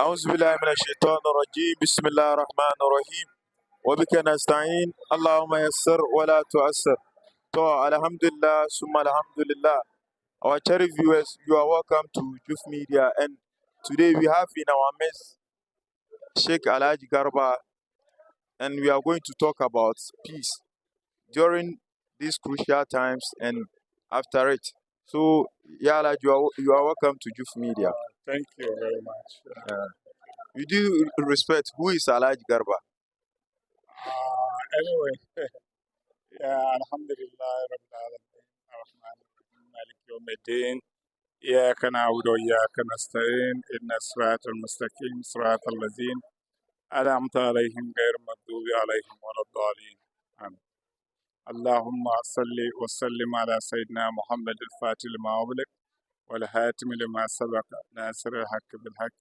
أعوذ بالله من الشيطان الرجيم بسم الله الرحمن الرحيم وبك نستعين اللهم يسر ولا تعسر. So Alhamdulillah Summa Alhamdulillah. Our cherished viewers, you are welcome to Juf Media, and today we have in our midst Sheikh Alhaji Garba, and we are going to talk about peace during these crucial times and after it. So Ya Alhaji, you are welcome to Juf Media. Thank you very much. You do respect who is Alhaji Garba? Anyway, Alhamdulillah, Rabbil Alameen, Ar-Rahman Ar-Rahim, Malik Yawmiddin, إياك نعبد وإياك نستعين إن الصراط المستقيم صراط الذين أنعمت عليهم غير المغضوب عليهم ولا الضالين آمين. اللهم صل وسلم على سيدنا محمد الفاتح لما أغلق والهاتم لما سبق ناصر الحق بالحق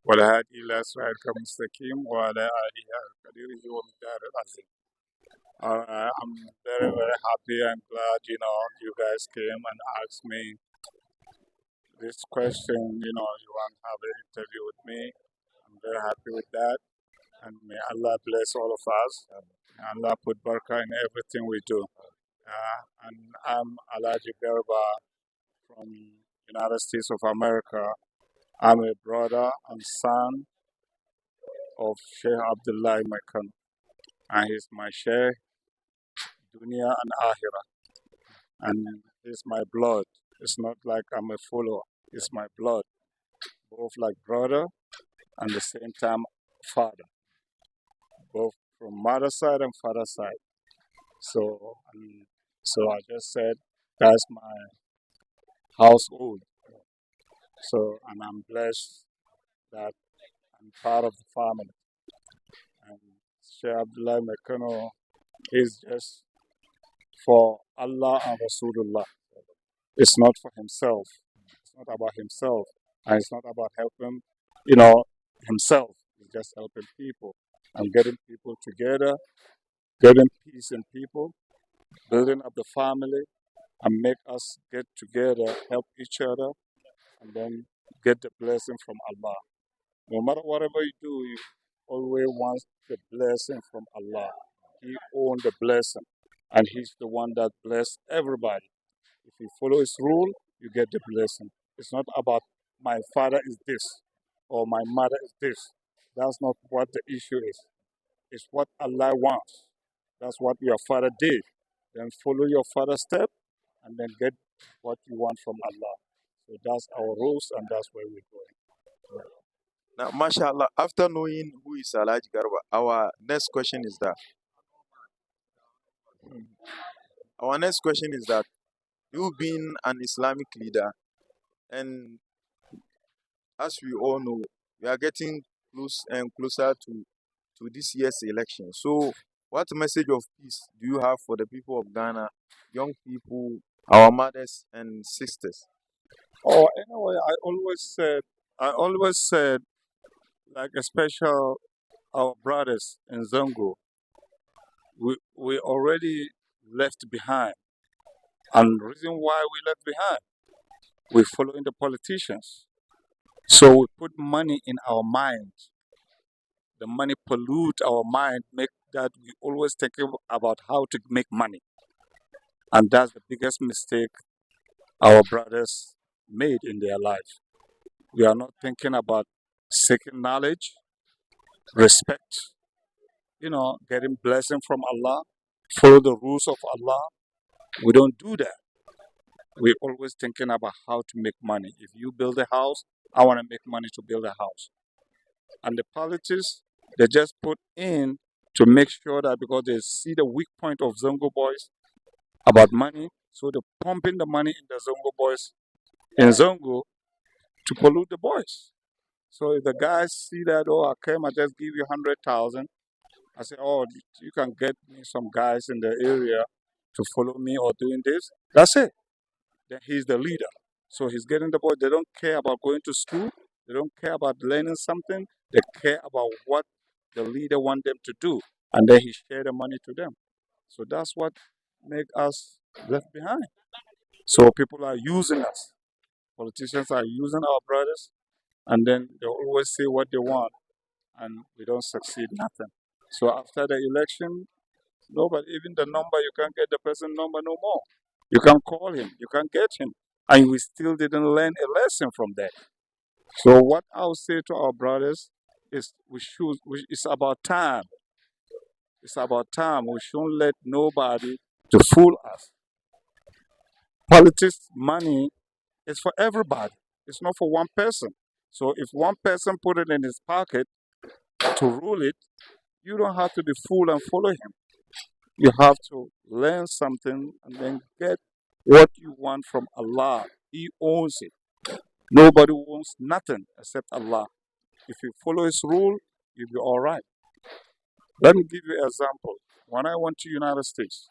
والهادي إلى صراطك المستقيم وعلى آله قدره ومقداره العظيم. I'm very, very happy and glad, you guys came and asked me this question, you want to have an interview with me. I'm very happy with that. And may Allah bless all of us. May Allah put barakah in everything we do. And I'm Alhaji Garba from United States of America. I'm a brother and son of Sheikh Abdullah Mekan. And he's my Sheikh, Dunya and Ahira. And he's my blood. It's not like I'm a follower. It's my blood. Both like brother and the same time father. Both from mother side and father side. So I just said that's my household. And I'm blessed that I'm part of the family. And Sheikh Abdullah Mekano is just for Allah and Rasulullah. It's not for himself. It's not about himself. And it's not about helping, himself. It's just helping people and getting people together, getting peace in people, building up the family, and make us get together, help each other, and then get the blessing from Allah. No matter whatever you do, you always want the blessing from Allah. He owns the blessing, and He's the one that bless everybody. If you follow His rule, you get the blessing. It's not about my father is this or my mother is this. That's not what the issue is. It's what Allah wants. That's what your father did. Then follow your father's step and then get what you want from Allah. So that's our rules and that's where we're going. Now, mashallah, after knowing who is Alhaji Garba, our next question is that you being an Islamic leader, and as we all know, we are getting close and closer to this year's election. So, what message of peace do you have for the people of Ghana, young people, our mothers and sisters? Oh, anyway, I always said, like especially our brothers in Zongo, we already left behind. And the reason why we left behind, we following the politicians. So we put money in our mind. The money pollute our mind, make that we always thinking about how to make money. And that's the biggest mistake our brothers made in their life. We are not thinking about seeking knowledge, respect, getting blessing from Allah, follow the rules of Allah. We don't do that. We're always thinking about how to make money. If you build a house, I want to make money to build a house. And the politics, they just put in to make sure that because they see the weak point of Zongo boys about money, so they're pumping the money in the Zongo boys in Zongo to pollute the boys. So if the guys see that, oh, I came, I just give you 100,000. I say, oh, you can get me some guys in the area to follow me or doing this. That's it. Then he's the leader. So he's getting the boy. They don't care about going to school. They don't care about learning something. They care about what the leader want them to do. And then he share the money to them. So that's what make us left behind. So people are using us. Politicians are using our brothers and then they always say what they want, and we don't succeed nothing. So after the election, nobody, even the number, you can't get the person number no more. You can't call him, you can't get him, and we still didn't learn a lesson from that. So what I'll say to our brothers is it's about time. It's about time. We shouldn't let nobody to fool us. Politics, money is for everybody. It's not for one person. So if one person put it in his pocket to rule it, you don't have to be fooled and follow him. You have to learn something and then get what you want from Allah. He owns it. Nobody owns nothing except Allah. If you follow his rule, you'll be all right. Let me give you an example. When I went to United States,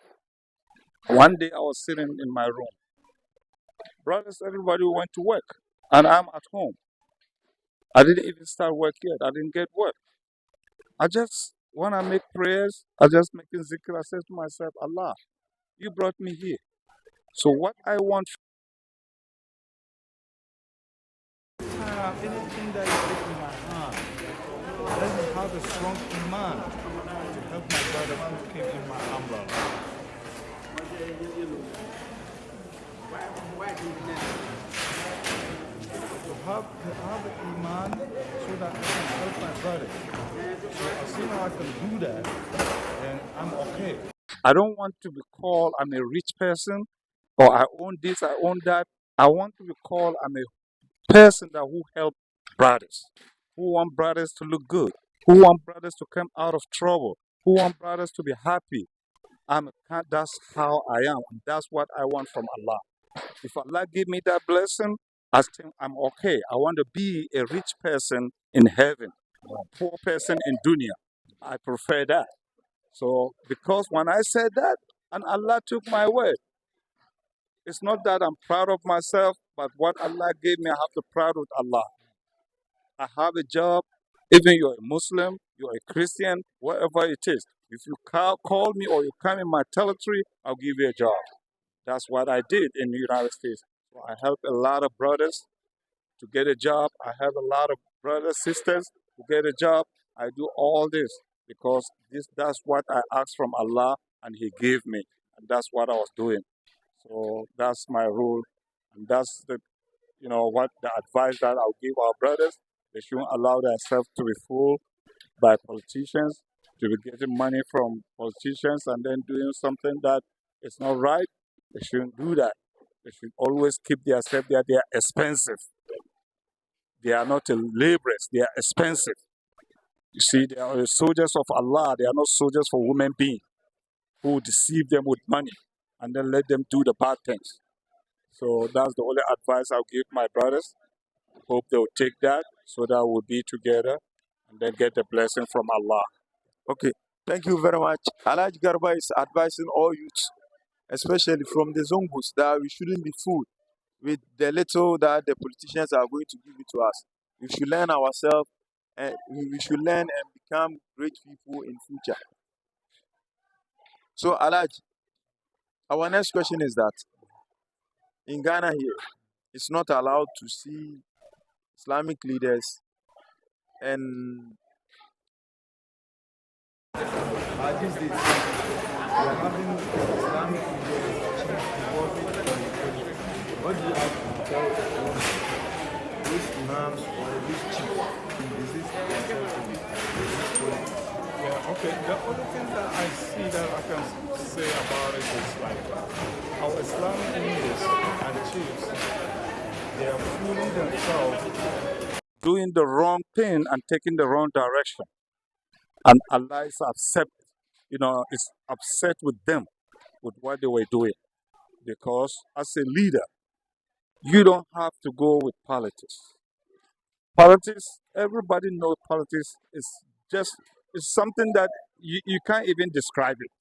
one day I was sitting in my room. Brothers, everybody went to work, and I'm at home. I didn't even start work yet. I didn't get work. I just, when I make prayers, I just making zikr. I said to myself, Allah, you brought me here. So what I want. Anything that you take in my hand, let me have a strong iman to help my brother who came in my umbrella. To have an iman so that I can help my brother. So as soon as I can do that, then I'm okay. I don't want to be called I'm a rich person or I own this, I own that. I want to be called I'm a person that who help brothers, who want brothers to look good, who want brothers to come out of trouble, who want brothers to be happy. That's how I am. That's what I want from Allah. If Allah give me that blessing, I think I'm okay. I want to be a rich person in heaven, a poor person in dunya. I prefer that. So because when I said that, and Allah took my word, it's not that I'm proud of myself, but what Allah gave me, I have to proud with Allah. I have a job. Even you're a Muslim, you're a Christian, whatever it is. If you call me or you come in my territory, I'll give you a job. That's what I did in the United States. So I help a lot of brothers to get a job. I have a lot of brothers, sisters to get a job. I do all this because that's what I asked from Allah and He gave me. And that's what I was doing. So that's my rule. And that's what the advice that I'll give our brothers. They shouldn't allow themselves to be fooled by politicians, to be getting money from politicians and then doing something that is not right. They shouldn't do that. They should always keep themselves there. They are expensive. They are not laborers. They are expensive. You see, they are soldiers of Allah. They are not soldiers for human beings who deceive them with money and then let them do the bad things. So that's the only advice I'll give my brothers. Hope they'll take that so that we'll be together and then get the blessing from Allah. Okay, thank you very much. Alaj Garba is advising all youths, especially from the Zongus, that we shouldn't be fooled with the little that the politicians are going to give it to us. We should learn ourselves, and we should learn and become great people in future. So, Alaj, our next question is that in Ghana here, it's not allowed to see Islamic leaders and These days, we are having Islamic leaders involved in politics. What do you have to tell these imams or these chiefs in resist themselves in this politics? Yeah, okay. The only thing that I see that I can say about it is like our Islamic leaders and chiefs, they are fooling themselves, doing the wrong thing and taking the wrong direction. And Allah is is upset with them, with what they were doing. Because as a leader, you don't have to go with politics. Politics, everybody knows politics is it's something that you can't even describe it.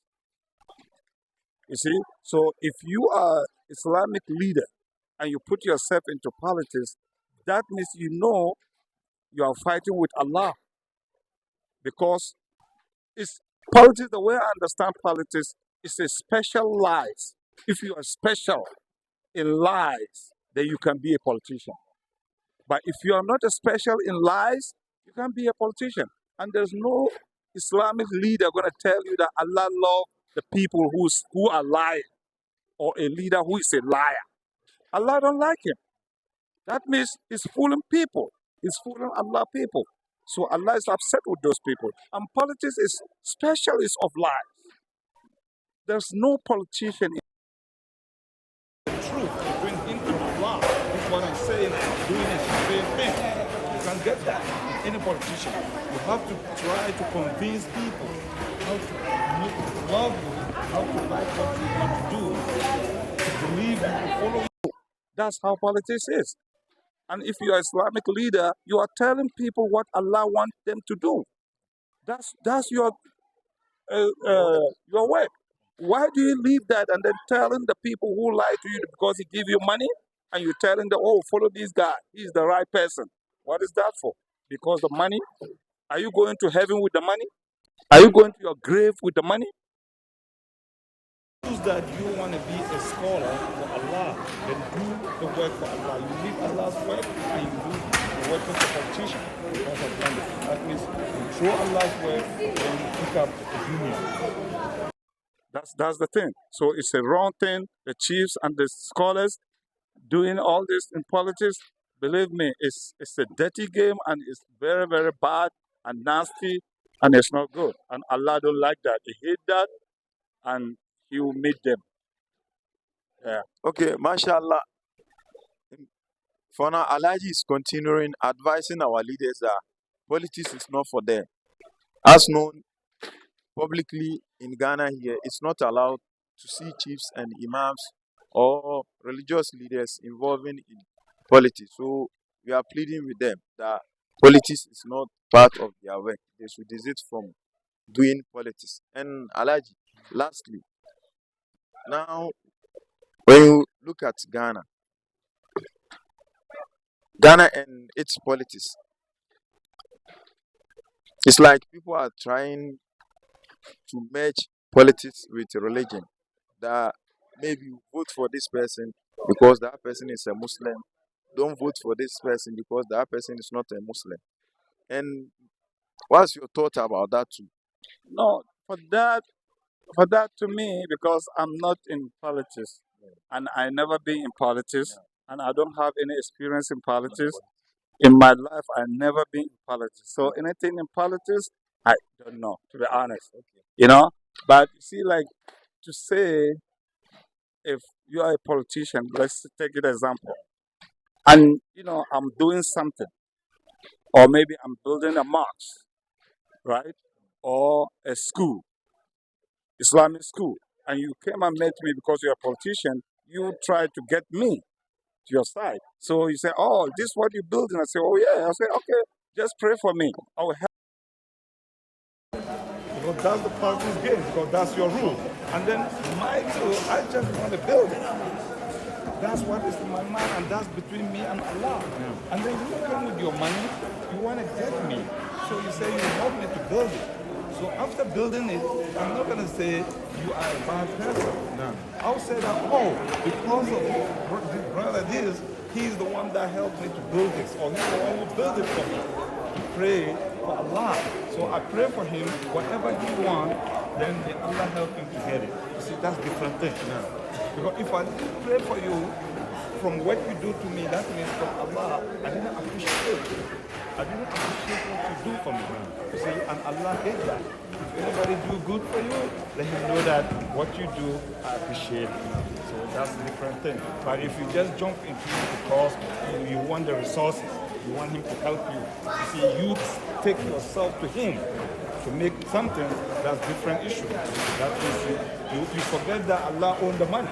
You see? So if you are Islamic leader and you put yourself into politics, that means you are fighting with Allah. Because it's politics, the way I understand politics, is a special lies. If you are special in lies, then you can be a politician. But if you are not a special in lies, you can't be a politician. And there's no Islamic leader going to tell you that Allah loves the people who are lying, or a leader who is a liar. Allah don't like him. That means he's fooling people. He's fooling Allah people. So Allah is upset with those people. And politics is specialist of lies. There's no politician in truth between him and Allah. That's what I'm saying. Doing the same thing. You can't get that in any politician. You have to try to convince people how to love you, how to like what you want to do, to believe you, to follow you. That's how politics is. And if you're an Islamic leader, you are telling people what Allah wants them to do. That's your work. Why do you leave that and then telling the people who lie to you because he give you money, and you're telling them, oh, follow this guy, he's the right person? What is that for? Because the money? Are you going to heaven with the money? Are you going to your grave with the money? Choose that you want to be a scholar for Allah, then do the work for Allah. You leave Allah's work and you do the work of the politician. Because of that means you throw Allah's work and you pick up the union. That's the thing. So it's a wrong thing. The chiefs and the scholars doing all this in politics, believe me, it's a dirty game, and it's very, very bad and nasty, and it's not good. And Allah don't like that. He hate that, and He will meet them. Yeah. Okay, mashallah. For now, Alaji is continuing advising our leaders that politics is not for them. As known publicly in Ghana here, it's not allowed to see chiefs and imams or religious leaders involving in politics. So we are pleading with them that politics is not part of their work. They should desist from doing politics. And Alaji, lastly, now when you look at Ghana and its politics, it's like people are trying to merge politics with religion. That maybe you vote for this person because that person is a Muslim. Don't vote for this person because that person is not a Muslim. And what's your thought about that too? No, for that to me, because I'm not in politics, and I never been in politics, and I don't have any experience in politics. In my life, I never been in politics. So anything in politics, I don't know, to be honest. You know? But you see, like, to say, if you are a politician, let's take an example, and, I'm doing something, or maybe I'm building a mosque, right? Or a school, Islamic school, and you came and met me because you're a politician, you try to get me to your side. So you say, oh, this is what you're building. I say, oh yeah. I say, okay, just pray for me. I will help. Because that's the politics game, because that's your rule. And then my rule, I just want to build it. That's what is in my mind, and that's between me and Allah. Yeah. And then you come with your money, you want to get me. So you say you help me to build it. So after building it, I'm not going to say you are a bad person. No. I'll say that, oh, because of this brother this, he's the one that helped me to build this, or he's the one who built it for me. To pray for Allah. So I pray for him, whatever he wants, then may Allah help him to get it. You see, that's different thing. No. Because if I didn't pray for you, from what you do to me, that means from Allah, I didn't appreciate it. I didn't appreciate what you do for me. You see, and Allah hates that. If anybody do good for you, let him know that what you do, I appreciate it. So that's a different thing. But if you just jump into it because you want the resources, you want him to help you. You see, you take yourself to him to make something, that's different issue. That is, you forget that Allah owns the money.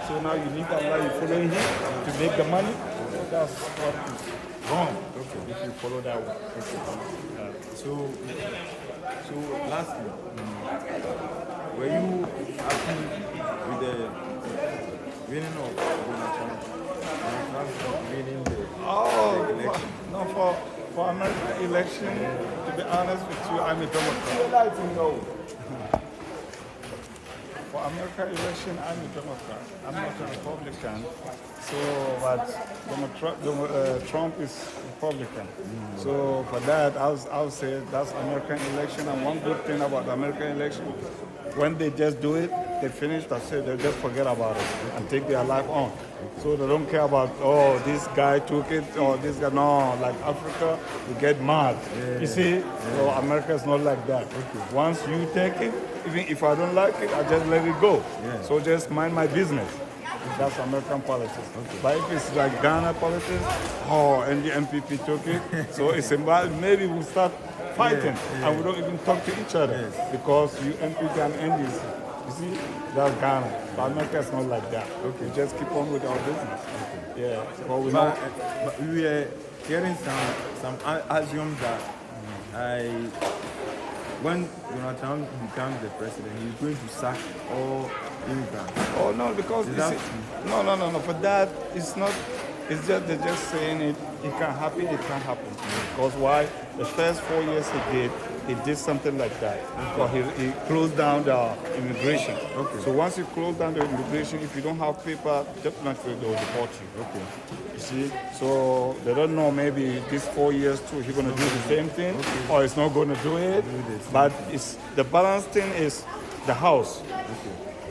So now you need Allah, you follow him to make the money. So that's what is wrong. Okay, if you follow that way. Okay. So lastly, were you happy with the winning of Donald Trump? Donald Trump winning the election? No, for American election, to be honest with you, I'm a Democrat. For American election, I'm a Democrat. I'm not a Republican. So, but Trump is Republican. So for that, I'll say that's American election. And one good thing about the American election, when they just do it, they finish. That's it. They just forget about it and take their life on. So they don't care about, oh, this guy took it or this guy. No, like Africa, you get mad. You see, so America is not like that. Once you take it, even if I don't like it, I just let it go. So just mind my business. That's American politics. But if it's like Ghana politics, oh, and the MPP took it, so it's about maybe we'll start fighting and we don't even talk to each other because you MPP and NDC. You see, that's Ghana. But America is not like that. We just keep on with our business. Yeah. But we are hearing some assume that when Donald Trump becomes the president, he's going to sack all immigrants. Oh no, because no. For that, it's not. It's just they're just saying it. It can happen. It can't happen. Because why? The first 4 years he did something like that. Or he closed down the immigration. So once you close down the immigration, if you don't have paper, definitely they'll deport you. You see, so they don't know. Maybe this 4 years too, he's gonna do the same thing, or he's not gonna do it. But it's the balance thing is the house.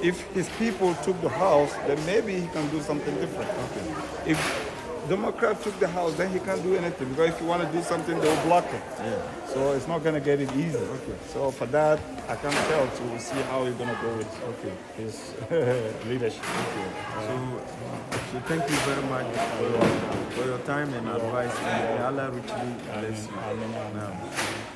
If his people took the house, then maybe he can do something different. If Democrat took the house, then he can't do anything because if you want to do something, they'll block it. So it's not going to get it easy. So for that, I can't tell. So we'll see how he's going to go with his leadership. So thank you very much for your time and advice. And Allah richly bless you. Amen.